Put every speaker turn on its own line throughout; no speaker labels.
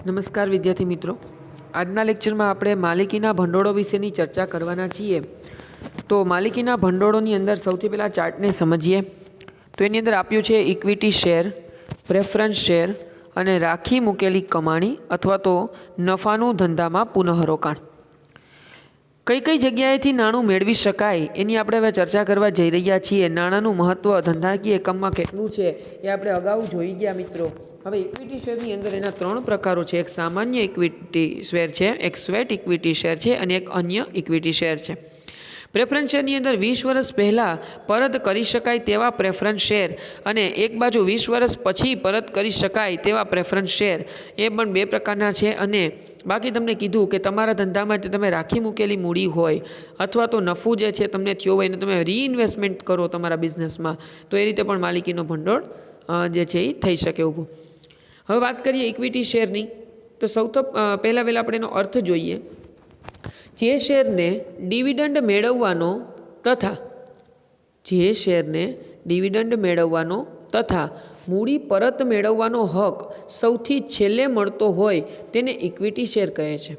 નમસ્કાર વિદ્યાર્થી મિત્રો, આજના લેક્ચરમાં આપણે માલિકીના ભંડોળો વિશેની ચર્ચા કરવાના છીએ. તો માલિકીના ભંડોળોની અંદર સૌથી પહેલાં ચાર્ટને સમજીએ. તો એની અંદર આપ્યું છે ઇક્વિટી શેર, પ્રેફરન્સ શેર અને રાખી મૂકેલી કમાણી અથવા તો નફાનું ધંધામાં પુનઃરોકાણ. કઈ કઈ જગ્યાએથી નાણું મેળવી શકાય એની આપણે હવે ચર્ચા કરવા જઈ રહ્યા છીએ. નાણાંનું મહત્ત્વ ધંધાકીય એકમમાં કેટલું છે એ આપણે અગાઉ જોઈ ગયા મિત્રો. હવે ઇક્વિટી શેરની અંદર એના 3 પ્રકારો છે. એક સામાન્ય ઇક્વિટી શેર છે, એક સ્વેટ ઇક્વિટી શેર છે અને એક અન્ય ઇક્વિટી શેર છે. પ્રેફરન્સ શેરની અંદર 20 વર્ષ પહેલાં પરત કરી શકાય તેવા પ્રેફરન્સ શેર અને એક બાજુ 20 વર્ષ પછી પરત કરી શકાય તેવા પ્રેફરન્સ શેર, એ પણ 2 પ્રકારના છે. અને બાકી તમને કીધું કે તમારા ધંધામાં તમે રાખી મૂકેલી મૂડી હોય અથવા તો નફો જે છે તમને થયો હોય અને તમે રીઇન્વેસ્ટમેન્ટ કરો તમારા બિઝનેસમાં, તો એ રીતે પણ માલિકીનો ભંડોળ જે છે એ થઈ શકે ઊભું. હવે વાત કરીએ ઇક્વિટી શેરની, તો સૌથી પહેલાં આપણે એનો અર્થ જોઈએ. જે શેરને ડિવિડન્ડ મેળવવાનો તથા મૂડી પરત મેળવવાનો હક સૌથી છેલ્લે મળતો હોય તેને ઇક્વિટી શેર કહે છે.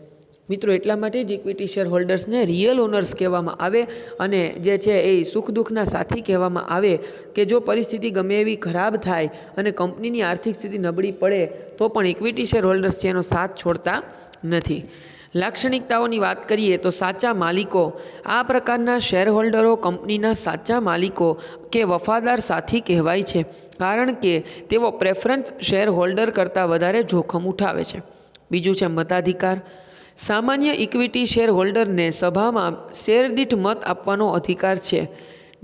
મિત્રો, એટલા માટે જ ઇક્વિટી શેર હોલ્ડર્સને રિયલ ઓનર્સ કહેવામાં આવે અને જે છે એ સુખ દુઃખના સાથી કહેવામાં આવે કે જો પરિસ્થિતિ ગમે એવી ખરાબ થાય અને કંપનીની આર્થિક સ્થિતિ નબળી પડે તો પણ ઇક્વિટી શેર હોલ્ડર્સ છે એનો સાથ છોડતા નથી. લાક્ષણિકતાઓની વાત કરીએ તો સાચા માલિકો. આ પ્રકારના શેર હોલ્ડરો કંપનીના સાચા માલિકો કે વફાદાર સાથી કહેવાય છે, કારણ કે તેઓ પ્રેફરન્સ શેર હોલ્ડર કરતાં વધારે જોખમ ઉઠાવે છે. બીજું છે મતાધિકાર. સામાન્ય ઇક્વિટી શેર હોલ્ડરને સભામાં શેર દીઠ મત આપવાનો અધિકાર છે.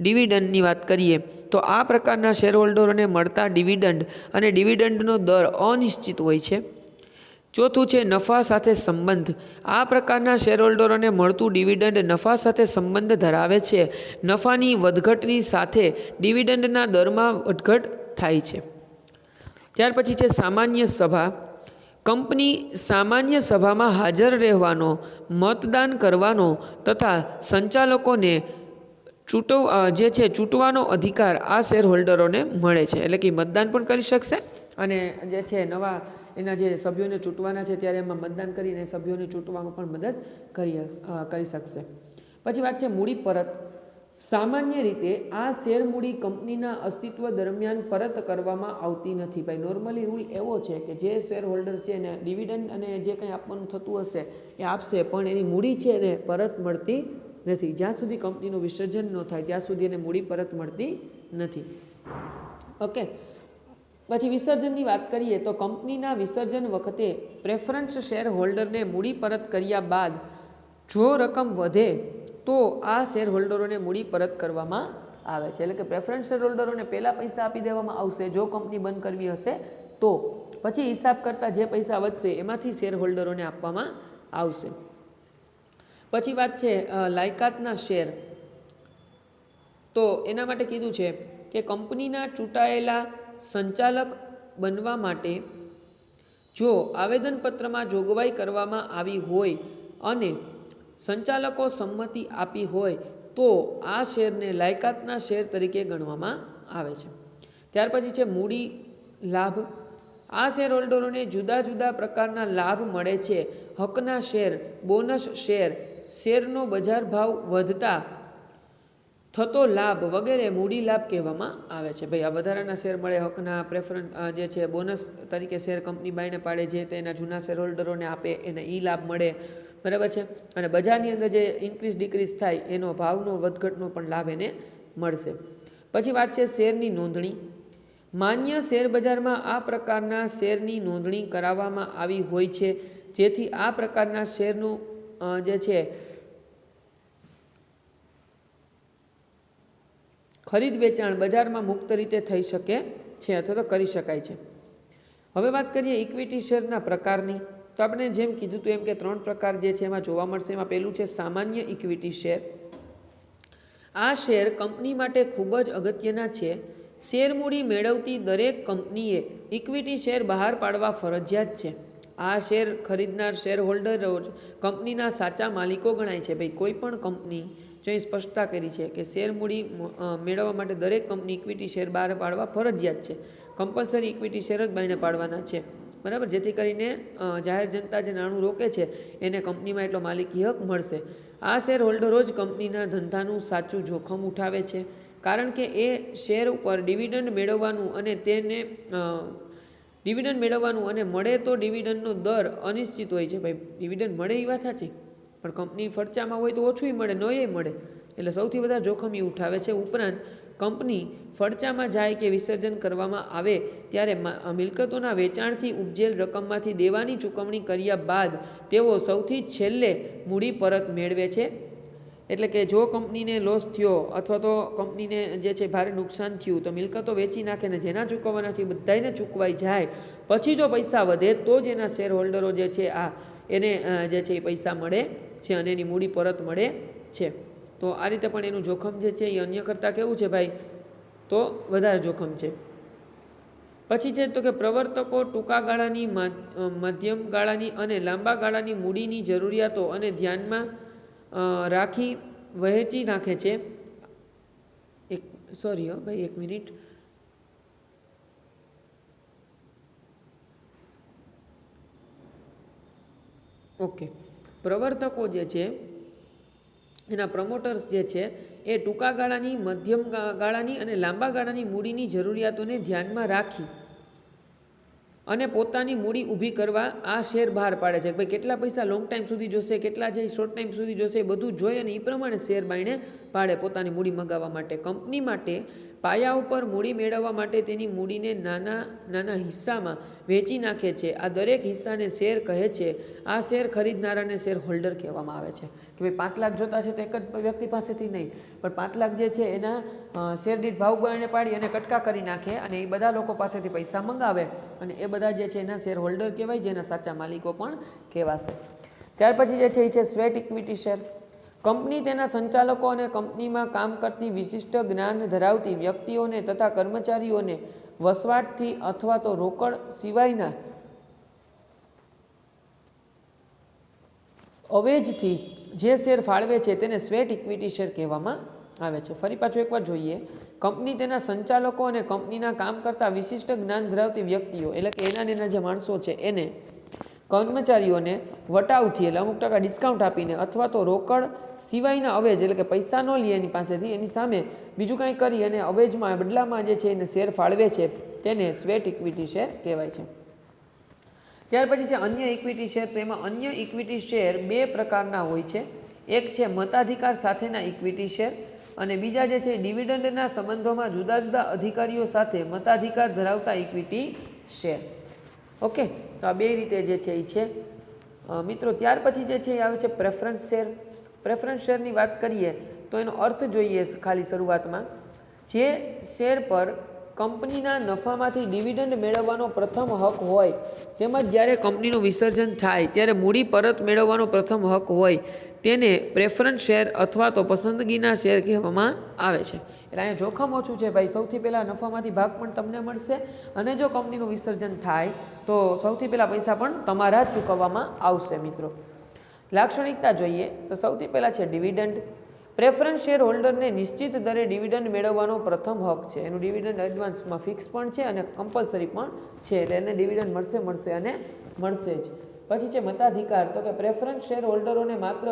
ડિવિડન્ડની વાત કરીએ તો આ પ્રકારના શેર હોલ્ડરોને મળતા ડિવિડન્ડ અને ડિવિડન્ડનો દર અનિશ્ચિત હોય છે. ચોથું છે નફા સાથે સંબંધ. આ પ્રકારના શેરહોલ્ડરોને મળતું ડિવિડન્ડ નફા સાથે સંબંધ ધરાવે છે. નફાની વધઘટની સાથે ડિવિડન્ડના દરમાં વધઘટ થાય છે. ત્યાર પછી છે સામાન્ય સભા. કંપની સામાન્ય સભામાં હાજર રહેવાનો, મતદાન કરવાનો તથા સંચાલકોને ચૂંટવાનો અધિકાર આ શેરહોલ્ડરોને મળે છે. એટલે કે મતદાન પણ કરી શકશે અને જે છે નવા એના જે સભ્યોને ચૂંટવાના છે ત્યારે એમાં મતદાન કરીને સભ્યોને ચૂંટવામાં પણ મદદ કરી શકશે. પછી વાત છે મૂડી પરત. સામાન્ય રીતે આ શેર મૂડી કંપનીના અસ્તિત્વ દરમિયાન પરત કરવામાં આવતી નથી. ભાઈ, નોર્મલી રૂલ એવો છે કે જે શેર હોલ્ડર છે એને ડિવિડન્ડ અને જે કંઈ આપવાનું થતું હશે એ આપશે, પણ એની મૂડી છે એને પરત મળતી નથી. જ્યાં સુધી કંપનીનું વિસર્જન ન થાય ત્યાં સુધી એને મૂડી પરત મળતી નથી. ઓકે. પછી વિસર્જનની વાત કરીએ તો કંપનીના વિસર્જન વખતે પ્રેફરન્સ શેર હોલ્ડરને મૂડી પરત કર્યા બાદ જો રકમ વધે તો આ શેર હોલ્ડરોને મૂડી પરત કરવામાં આવે છે. એટલે કે પ્રેફરન્સ શેર હોલ્ડરોને પહેલાં પૈસા આપી દેવામાં આવશે જો કંપની બંધ કરવી હશે તો. પછી હિસાબ કરતાં જે પૈસા વધશે એમાંથી શેર હોલ્ડરોને આપવામાં આવશે. પછી વાત છે લાયકાતના શેર. તો એના માટે કીધું છે કે કંપનીના ચૂંટાયેલા સંચાલક બનવા માટે જો આવેદનપત્રમાં જોગવાઈ કરવામાં આવી હોય અને સંચાલકો સંમતિ આપી હોય તો આ શેરને લાયકાતના શેર તરીકે ગણવામાં આવે છે. ત્યાર પછી છે મૂડી લાભ. આ શેર હોલ્ડરોને જુદા જુદા પ્રકારના લાભ મળે છે. હકના શેર, બોનસ શેર, શેરનો બજાર ભાવ વધતા થતો લાભ વગેરે મૂડી લાભ કહેવામાં આવે છે. ભાઈ, આ વધારાના શેર મળે, હકના, પ્રેફરન્સ જે છે બોનસ તરીકે શેર કંપની બાયને પાડે છે તેના જૂના શેર હોલ્ડરોને આપે એને લાભ મળે, બરાબર છે. અને બજારની અંદર જે ઇન્ક્રીઝ ડિક્રીઝ થાય એનો ભાવનો વધઘટનો પણ લાભ એને મળશે. પછી વાત છે શેરની નોંધણી. માન્ય શેર બજારમાં આ પ્રકારના શેરની નોંધણી કરાવવામાં આવી હોય છે જેથી આ પ્રકારના શેરનું જે છે ખરીદ વેચાણ બજારમાં મુક્ત રીતે થઈ શકે છે અથવા તો કરી શકાય છે. હવે વાત કરીએ ઇક્વિટી શેરના પ્રકારની. તો આપણે જેમ કીધું હતું એમ કે 3 પ્રકાર જે છે એમાં જોવા મળશે. એમાં પહેલું છે સામાન્ય ઇક્વિટી શેર. આ શેર કંપની માટે ખૂબ જ અગત્યના છે. શેર મૂડી મેળવતી દરેક કંપનીએ ઇક્વિટી શેર બહાર પાડવા ફરજિયાત છે. આ શેર ખરીદનાર શેર હોલ્ડરો કંપનીના સાચા માલિકો ગણાય છે. ભાઈ, કોઈ પણ કંપની જો એ સ્પષ્ટતા કરી છે કે શેર મૂડી મેળવવા માટે દરેક કંપની ઇક્વિટી શેર બહાર પાડવા ફરજિયાત છે. કમ્પલસરી ઇક્વિટી શેર જ બાયણે પાડવાના છે. બરાબર, જેથી કરીને જાહેર જનતા જે નાણું રોકે છે એને કંપનીમાં એટલો માલિકી હક મળશે. આ શેર હોલ્ડરો જ કંપનીના ધંધાનું સાચું જોખમ ઉઠાવે છે, કારણ કે એ શેર ઉપર ડિવિડન્ડ મેળવવાનું અને મળે તો ડિવિડન્ડનો દર અનિશ્ચિત હોય છે. ભાઈ, ડિવિડન્ડ મળે એ વાત સાચી, પણ કંપની ફરચામાં હોય તો ઓછું મળે, નોય મળે, એટલે સૌથી વધારે જોખમ એ ઉઠાવે છે. ઉપરાંત કંપની ફરચામાં જાય કે વિસર્જન કરવામાં આવે ત્યારે મિલકતોના વેચાણથી ઉપજેલ રકમમાંથી દેવાની ચૂકવણી કર્યા બાદ તેઓ સૌથી છેલ્લે મૂડી પરત મેળવે છે. એટલે કે જો કંપનીને લોસ થયો અથવા તો કંપનીને જે છે ભારે નુકસાન થયું તો મિલકતો વેચી નાખે ને જેના ચૂકવવાનાથી બધાને ચૂકવાઈ જાય, પછી જો પૈસા વધે તો જ એના શેર હોલ્ડરો જે છે એને જે છે એ પૈસા મળે છે અને એની મૂડી પરત મળે છે. તો આ રીતે પણ એનું જોખમ જે છે એ અન્ય કરતાં કેવું છે ભાઈ, તો વધારે જોખમ છે. પછી છે તો કે પ્રવર્તકો ટૂંકા ગાળાની, મધ્યમ ગાળાની અને લાંબા ગાળાની મૂડીની જરૂરિયાતો અને ધ્યાનમાં રાખી વહેંચી નાખે છે. એક મિનિટ. ઓકે, પ્રવર્તકો જે છે એના પ્રમોટર્સ જે છે એ ટૂંકા ગાળાની, મધ્યમ ગાળાની અને લાંબા ગાળાની મૂડીની જરૂરિયાતોને ધ્યાનમાં રાખી અને પોતાની મૂડી ઊભી કરવા આ શેર બહાર પાડે છે. ભાઈ, કેટલા પૈસા લોંગ ટાઈમ સુધી જોશે, કેટલા છે શોર્ટ ટાઈમ સુધી જોશે, એ બધું જોઈ અને એ પ્રમાણે શેર બાયણે પાડે પોતાની મૂડી મંગાવવા માટે. કંપની માટે પાયા ઉપર મૂડી મેળવવા માટે તેની મૂડીને નાના નાના હિસ્સામાં વેચી નાખે છે. આ દરેક હિસ્સાને શેર કહે છે. આ શેર ખરીદનારાને શેર હોલ્ડર કહેવામાં આવે છે. કે ભાઈ 5 લાખ જોતા છે તો એક જ વ્યક્તિ પાસેથી નહીં, પણ 5 લાખ જે છે એના શેર દીઠ ભાવ બાયણે પાડી અને કટકા કરી નાખે અને એ બધા લોકો પાસેથી પૈસા મંગાવે અને એ બધા જે છે એના શેર હોલ્ડર કહેવાય, જેના સાચા માલિકો પણ કહેવાશે. ત્યાર પછી જે છે એ છે સ્વેટ ઇક્વિટી શેર. કંપની તેના સંચાલકો અને કંપનીમાં કામ કરતી વિશિષ્ટ જ્ઞાન ધરાવતી વ્યક્તિઓને તથા કર્મચારીઓને વસવાટથી અથવા તો રોકડ સિવાયના અવેજથી જે શેર ફાળવે છે તેને સ્વેટ ઇક્વિટી શેર કહેવામાં આવે છે. ફરી પાછું એકવાર જોઈએ. કંપની તેના સંચાલકો અને કંપનીના કામ કરતા વિશિષ્ટ જ્ઞાન ધરાવતી વ્યક્તિઓ, એટલે કે એના જે માણસો છે એને, કર્મચારીઓને વટાવથી એટલે અમુક ટકા ડિસ્કાઉન્ટ આપીને અથવા તો રોકડ સિવાયના અવેજ, એટલે કે પૈસા ન લે એની પાસેથી, એની સામે બીજું કાંઈ કરી અને અવેજમાં બદલામાં જે છે એને શેર ફાળવે છે તેને સ્વેટ ઇક્વિટી શેર કહેવાય છે. ત્યાર પછી છે અન્ય ઇક્વિટી શેર. તો એમાં અન્ય ઇક્વિટી શેર 2 પ્રકારના હોય છે. એક છે મતાધિકાર સાથેના ઇક્વિટી શેર અને બીજા જે છે ડિવિડન્ડના સંબંધોમાં જુદા જુદા અધિકારીઓ સાથે મતાધિકાર ધરાવતા ઇક્વિટી શેર. ઓકે, તો આ 2 રીતે જે છે એ છે મિત્રો. ત્યાર પછી જે છે એ આવે છે પ્રેફરન્સ શેર. પ્રેફરન્સ શેરની વાત કરીએ તો એનો અર્થ જોઈએ ખાલી શરૂઆતમાં. જે શેર પર કંપનીના નફામાંથી ડિવિડન્ડ મેળવવાનો પ્રથમ હક હોય, તેમજ જ્યારે કંપનીનું વિસર્જન થાય ત્યારે મૂડી પરત મેળવવાનો પ્રથમ હક હોય તેને પ્રેફરન્સ શેર અથવા તો પસંદગીના શેર કહેવામાં આવે છે. એટલે અહીંયા જોખમ ઓછું છે ભાઈ. સૌથી પહેલાં નફામાંથી ભાગ પણ તમને મળશે અને જો કંપનીનું વિસર્જન થાય તો સૌથી પહેલાં પૈસા પણ તમારા જ ચૂકવવામાં આવશે મિત્રો. લાક્ષણિકતા જોઈએ તો સૌથી પહેલાં છે ડિવિડન્ડ. પ્રેફરન્સ શેર હોલ્ડરને નિશ્ચિત દરે ડિવિડન્ડ મેળવવાનો પ્રથમ હક છે. એનું ડિવિડન્ડ એડવાન્સમાં ફિક્સ પણ છે અને કમ્પલસરી પણ છે, એટલે એને ડિવિડન્ડ મળશે અને મળશે જ. પછી છે મતાધિકાર. તો કે પ્રેફરન્સ શેર હોલ્ડરોને માત્ર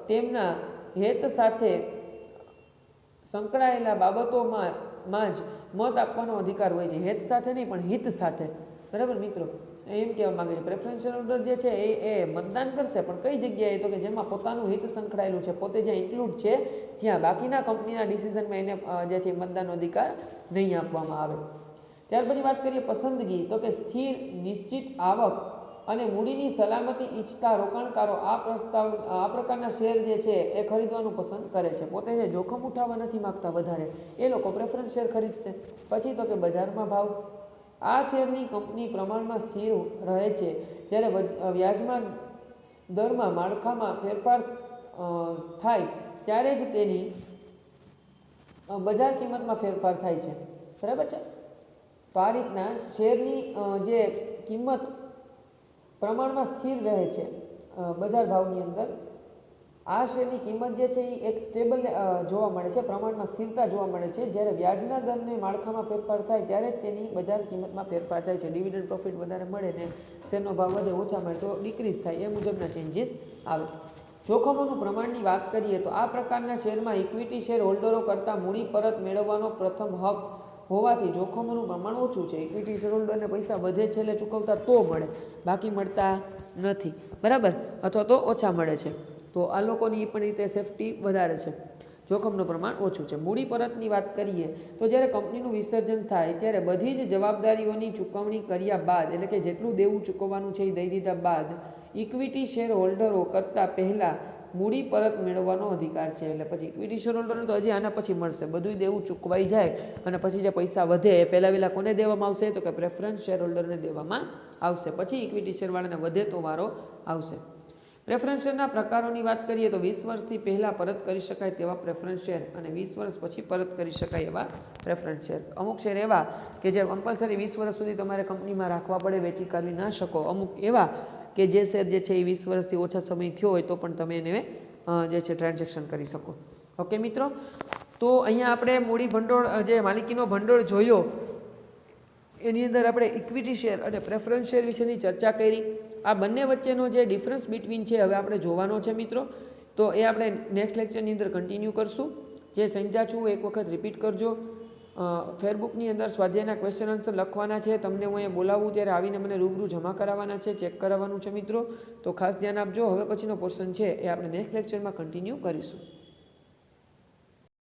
તેમના હિત સાથે સંકળાયેલા બાબતોમાં જ મત આપવાનો અધિકાર હોય છે. હિત સાથે નહીં પણ હિત સાથે. બરાબર મિત્રો, એમ કહેવા માગે છે પ્રેફરન્સ શેર હોલ્ડર જે છે એ મતદાન કરશે પણ કઈ જગ્યાએ, તો કે જેમાં પોતાનું હિત સંકળાયેલું છે, પોતે જ્યાં ઇન્ક્લુડ છે ત્યાં. બાકીના કંપનીના ડિસિઝનમાં એને જે છે મતદાનનો અધિકાર નહીં આપવામાં આવે. ત્યાર પછી વાત કરીએ પસંદગી. તો કે સ્થિર નિશ્ચિત આવક અને મૂડીની સલામતી ઈચ્છતા રોકાણકારો આ પ્રકારના શેર જે છે એ ખરીદવાનું પસંદ કરે છે. પોતે જે જોખમ ઉઠાવવા નથી માગતા વધારે, એ લોકો પ્રેફરન્સ શેર ખરીદશે. પછી તો કે બજારમાં ભાવ. આ શેરની કંપની પ્રમાણમાં સ્થિર રહે છે, જ્યારે વ્યાજમાં દરમાં માળખામાં ફેરફાર થાય ત્યારે જ તેની બજાર કિંમતમાં ફેરફાર થાય છે. બરાબર છે. તો આ રીતના શેરની જે કિંમત પ્રમાણમાં સ્થિર રહે છે બજાર ભાવની અંદર. આ શેરની કિંમત જે છે એ એક સ્ટેબલ જોવા મળે છે, પ્રમાણમાં સ્થિરતા જોવા મળે છે. જ્યારે વ્યાજના દરને માળખામાં ફેરફાર થાય ત્યારે જ તેની બજાર કિંમતમાં ફેરફાર થાય છે. ડિવિડન્ડ પ્રોફિટ વધારે મળે ને શેરનો ભાવ વધે, ઓછા મળે તો ડિક્રીઝ થાય, એ મુજબના ચેન્જીસ આવે. જોખમોનું પ્રમાણની વાત કરીએ તો આ પ્રકારના શેરમાં ઇક્વિટી શેર હોલ્ડરો કરતાં મૂડી પરત મેળવવાનો પ્રથમ હક હોવાથી જોખમોનું પ્રમાણ ઓછું છે. ઇક્વિટી શેર હોલ્ડરને પૈસા વધે છેલ્લે ચૂકવતા તો મળે, બાકી મળતા નથી, બરાબર, અથવા તો ઓછા મળે છે. તો આ લોકોની પણ રીતે સેફટી વધારે છે, જોખમનું પ્રમાણ ઓછું છે. મૂડી પરતની વાત કરીએ તો જ્યારે કંપનીનું વિસર્જન થાય ત્યારે બધી જ જવાબદારીઓની ચૂકવણી કર્યા બાદ, એટલે કે જેટલું દેવું ચૂકવવાનું છે એ દઈ દીધા બાદ ઇક્વિટી શેર હોલ્ડરો કરતાં પહેલાં મૂડી પરત મેળવવાનો અધિકાર છે. એટલે પછી ઇક્વિટી શેર હોલ્ડરને તો હજી આના પછી મળશે, બધું દેવું ચૂકવાઈ જાય અને પછી જે પૈસા વધે એ પહેલાં કોને દેવામાં આવશે? તો કે પ્રેફરન્સ શેર હોલ્ડરને દેવામાં આવશે. પછી ઇક્વિટી શેરવાળાને વધે તો વારો આવશે. પ્રેફરન્સ શેરના પ્રકારોની વાત કરીએ તો 20 વર્ષથી પહેલાં પરત કરી શકાય તેવા પ્રેફરન્સ શેર અને 20 વર્ષ પછી પરત કરી શકાય એવા પ્રેફરન્સ શેર. અમુક શેર એવા કે જે કમ્પલસરી 20 વર્ષ સુધી તમારે કંપનીમાં રાખવા પડે, વેચી કાઢી ના શકો. અમુક એવા કે જે શેર જે છે એ 20 વર્ષથી ઓછા સમય થયો હોય તો પણ તમે એને જે છે ટ્રાન્ઝેક્શન કરી શકો. ઓકે મિત્રો, તો અહીંયા આપણે મૂડી ભંડોળ જે માલિકીનો ભંડોળ જોયો એની અંદર આપણે ઇક્વિટી શેર અને પ્રેફરન્સ શેર વિશેની ચર્ચા કરી. આ બંને વચ્ચેનો જે ડિફરન્સ બિટવીન છે હવે આપણે જોવાનો છે મિત્રો. તો એ આપણે નેક્સ્ટ લેક્ચરની અંદર કન્ટિન્યુ કરશું. જે સમજ્યા છું એક વખત રિપીટ કરજો. ફેરબુકની અંદર સ્વાધ્યાયના ક્વેશ્ચન આન્સર લખવાના છે. તમને હું અહીંયા બોલાવું ત્યારે આવીને મને રૂબરૂ જમા કરાવવાના છે, ચેક કરાવવાનું છે મિત્રો. તો ખાસ ધ્યાન આપજો. હવે પછીનો પોર્શન છે એ આપણે નેક્સ્ટ લેક્ચરમાં કન્ટિન્યુ કરીશું.